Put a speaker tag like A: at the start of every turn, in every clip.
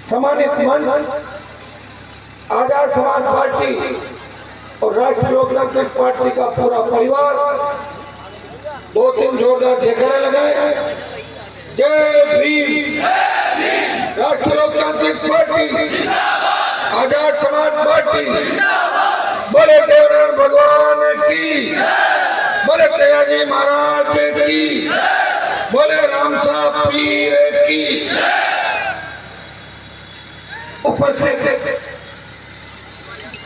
A: सम्मानित मंच, आजाद समाज पार्टी और राष्ट्रीय लोकतांत्रिक पार्टी का पूरा परिवार 2-3 जोरदार जयकारे लगाए। जय भीम, राष्ट्रीय लोकतांत्रिक पार्टी, आजाद समाज पार्टी, बोले देवनारायण भगवान की, बोले तेजाजी महाराज की, बोले रामसा पीर की। उपस्थित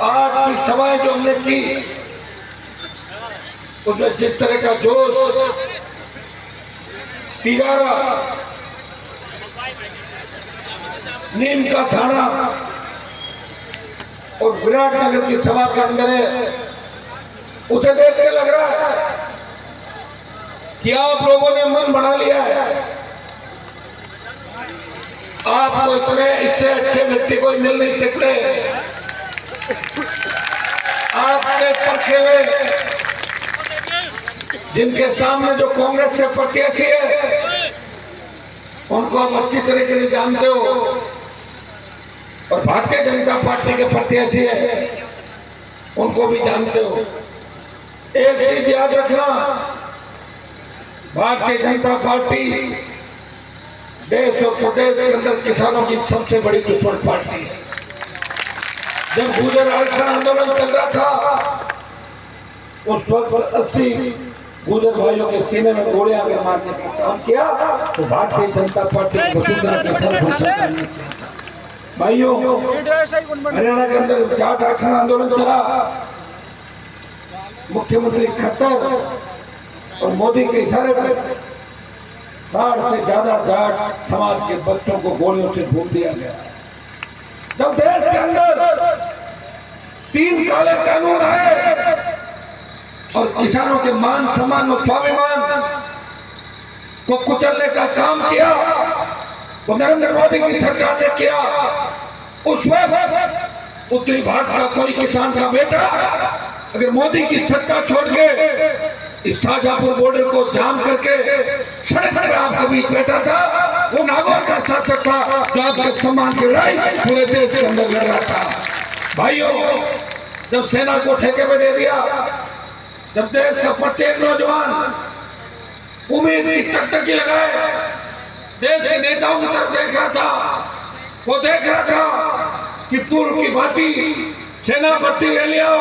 A: आज की सभाएं जो हमने की उसमें जिस तरह का जोश, तिजारा, नीम का थाना और विराटनगर की सभा के अंदर है, उसे देख के लग रहा है कि आप लोगों ने मन बना लिया है। आपको इतने इससे अच्छे व्यक्ति कोई मिल नहीं सकते। आपके परखेले जिनके सामने जो कांग्रेस से प्रत्याशी है उनको आप अच्छी तरीके से जानते हो, और भारतीय जनता पार्टी के प्रत्याशी है उनको भी जानते हो। एक चीज याद रखना, भारतीय जनता पार्टी देश और प्रदेश के अंदर किसानों की सबसे बड़ी दुश्मन पार्टी है। जब गुजर आंदोलन चल रहा था उस वक्त 80 गुजर भाइयों के सीने में गोलियां आगे मारने का काम किया तो भारतीय जनता पार्टी वसुंधरा के सर घोषणा। भाइयों, हरियाणा के अंदर जाट आरक्षण आंदोलन चला, मुख्यमंत्री खट्टर और मोदी के इशारे पर 60 से ज्यादा जाट समाज के बच्चों को गोलियों से भून दिया गया। जब देश के अंदर 3 काले कानून आए और किसानों के मान सम्मान और स्वाभिमान को कुचलने का काम किया तो नरेंद्र मोदी की सरकार ने किया। उस वक्त उत्तरी भारत का कोई किसान का बेटा अगर मोदी की सत्ता छोड़ के इस शाहजहांपुर बॉर्डर को जाम करके सड़क पर आपके बीच बैठा था, वो नागौर का शासक था जो आपके सम्मान की लड़ाई पूरे देश के अंदर लड़ रहा था। भाइयों, जब सेना को ठेके में दे दिया, जब देश का प्रत्येक नौजवान उम्मीद की टकटकी लगाए देश के नेताओं की तरफ देख रहा था, वो देख रहा था कि पूर्व की भांति सेना भर्ती रैलियां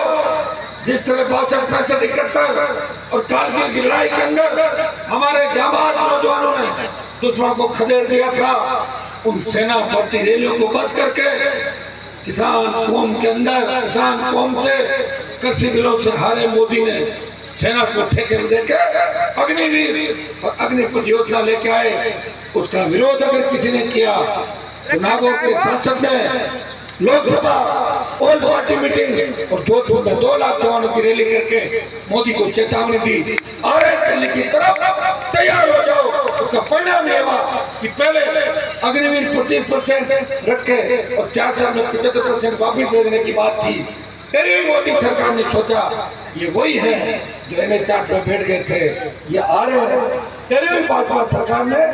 A: जिस तरह 62, 65, 71 और कारगिल की लड़ाई के अंदर हमारे जाबाज नौजवानों ने दुश्मन को खदेड़ दिया था, उन सेना भर्ती रैलियों को बंद करके किसान कौम के अंदर, किसान कौम से, कृषि बिलों से हारे मोदी ने सेना को ठेके में देकर अग्निवीर और अग्निपथ योजना लेके आए। उसका विरोध अगर किसी ने किया तो नागौर के सांसद ने लोकसभा ऑल पार्टी मीटिंग और जोधपुर में 2 लाख जवानों की रैली करके मोदी को चेतावनी दी, अरे दिल्ली की तरफ तैयार हो जाओ। उसका परिणाम यह हुआ कि पहले अग्निवीर 25% रखे और 4 साल में 75% वापिस देने की बात थी। फिर मोदी सरकार ने सोचा ये वही है जो NH-4 में बैठ गए थे, ये आ रहे हैं। फिर भाजपा सरकार ने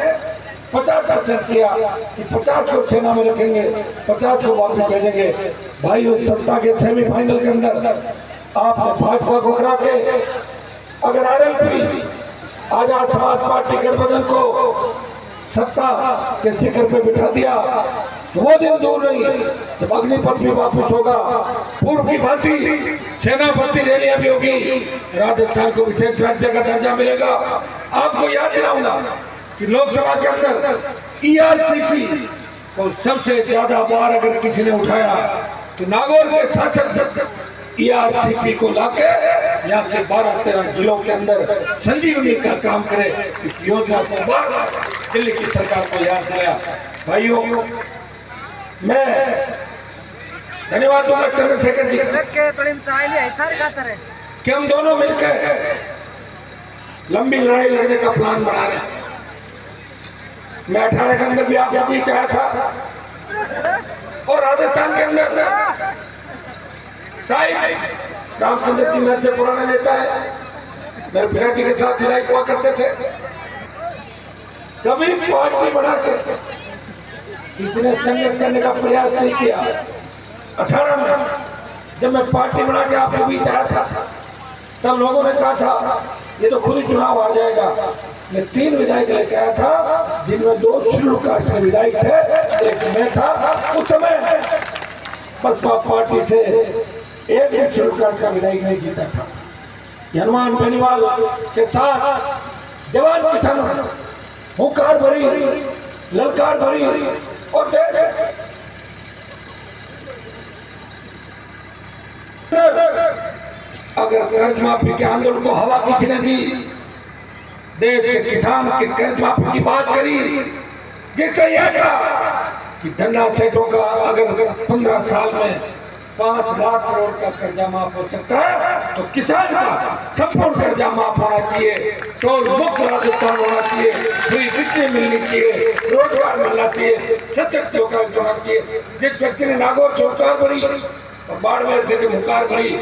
A: 50% किया कि 50 को सेना में रखेंगे, 50 को वापस भेजेंगे। भाई उस सत्ता के सेमीफाइनल के अंदर आपने भाजपा को हरा के अगर RLP आजाद समाज पार्टी गठबंधन को सत्ता के शिखर पे बिठा दिया तो वो दिन दूर नहीं जब अग्निपथ भी वापस होगा, पूर्व की भांति सेना भर्ती रैलियां भी होगी, राजस्थान को विशेष राज्य का दर्जा मिलेगा। आपको याद दिलाऊंगा कि लोकसभा के अंदर ERCP को सबसे ज्यादा बार अगर किसी ने उठाया तो नागौर के शासक ERCP को लाके यहाँ से 12-13 जिलों के अंदर संजीवनी का काम करे। इस योजना को दिल्ली की सरकार को याद दिलाया। भाइयों, मैं धन्यवाद दूंगा चंद्रशेखर जी कि हम दोनों मिलकर लंबी लड़ाई लड़ने का प्लान बना रहे हैं। मैं 18 के अंदर भी आप यही चाहा था और राजस्थान के अंदर साहिब रामचंद्र जी मेरे से पुराने नेता है, मेरे पिताजी के साथ लड़ाई हुआ करते थे। कभी पार्टी बना के इसने संघर्ष करने का प्रयास नहीं किया। 18 में जब मैं पार्टी बना के आपके बीच आया था, तब लोगों ने कहा था ये तो खुद ही चुनाव आ जाएगा। मैं 3 विधायक लेके आया था, जिनमें 2 शेड्यूल कास्ट के विधायक थे, एक मैं था। उस समय बसपा पार्टी से एक भी शेड्यूल कास्ट का विधायक नहीं जीता था। हनुमान बेनीवाल के साथ जवान किसानों हुंकार भरी, ललकार भरी और अगर कर्ज माफी के आंदोलन को हवा किसने दी, देश के किसान के कर्ज माफी की बात करी, जिसने यह कहा कि धन्ना सेठों का अगर 15 साल में 5 लाख करोड़ का कर्जा माफ हो सकता है, तो किसान का संपूर्ण कर्जा माफ होना चाहिए, टोल मुक्त राजस्थान होना चाहिए, फ्री बिजली मिलनी चाहिए, रोजगार मिलना चाहिए, सशक्त विकास होना चाहिए। जिस व्यक्ति ने नागौर से हुंकार भरी और बाड़मेर से हुंकार भरी,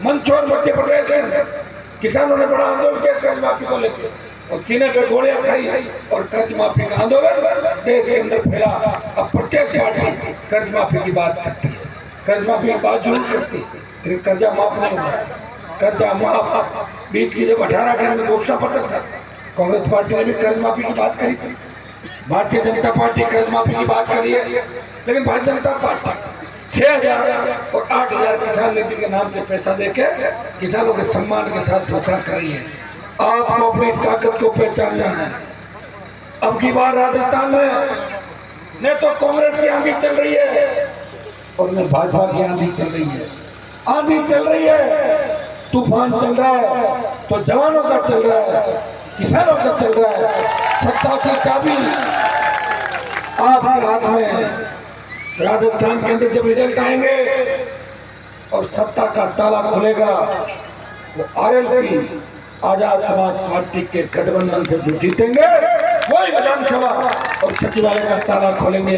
A: मंदसौर मध्य प्रदेश में किसानों ने बड़ा आंदोलन किया कर्ज माफी को लेकर और सीने पे गोलियां खाई और कर्ज माफी का आंदोलन देश के अंदर फैला। अब प्रत्येक पार्टी कर्ज माफी की बात करती है, कर्ज माफी की बात जरूर करती है, लेकिन कर्जा माफ नहीं हुआ। कर्जा माफ बीच की जब 18 के में घोषणा पत्र था, कांग्रेस पार्टी ने भी कर्ज माफी की बात करी थी, भारतीय जनता पार्टी कर्ज माफी की बात करी है, लेकिन भारतीय जनता पार्टी 6,000 और 8,000 किसान निधि के नाम से पैसा देके किसानों के सम्मान के साथ धोखा करी है। आपको अपनी ताकत को पहचानना है। अब की बार राजस्थान में न तो कांग्रेस की आंधी चल रही है और न भाजपा की आंधी चल रही है। आंधी चल रही है, तूफान चल रहा है, तो जवानों का चल रहा है, किसानों का चल रहा है। सत्ता की चाबी आपके हाथ में है। राजस्थान के अंदर जब रिजल्ट आएंगे और सत्ता का ताला खुलेगा, वो आरएलपी आजाद समाज पार्टी के गठबंधन से जो जीतेंगे वही विधानसभा और सचिवालय का ताला खोलेंगे।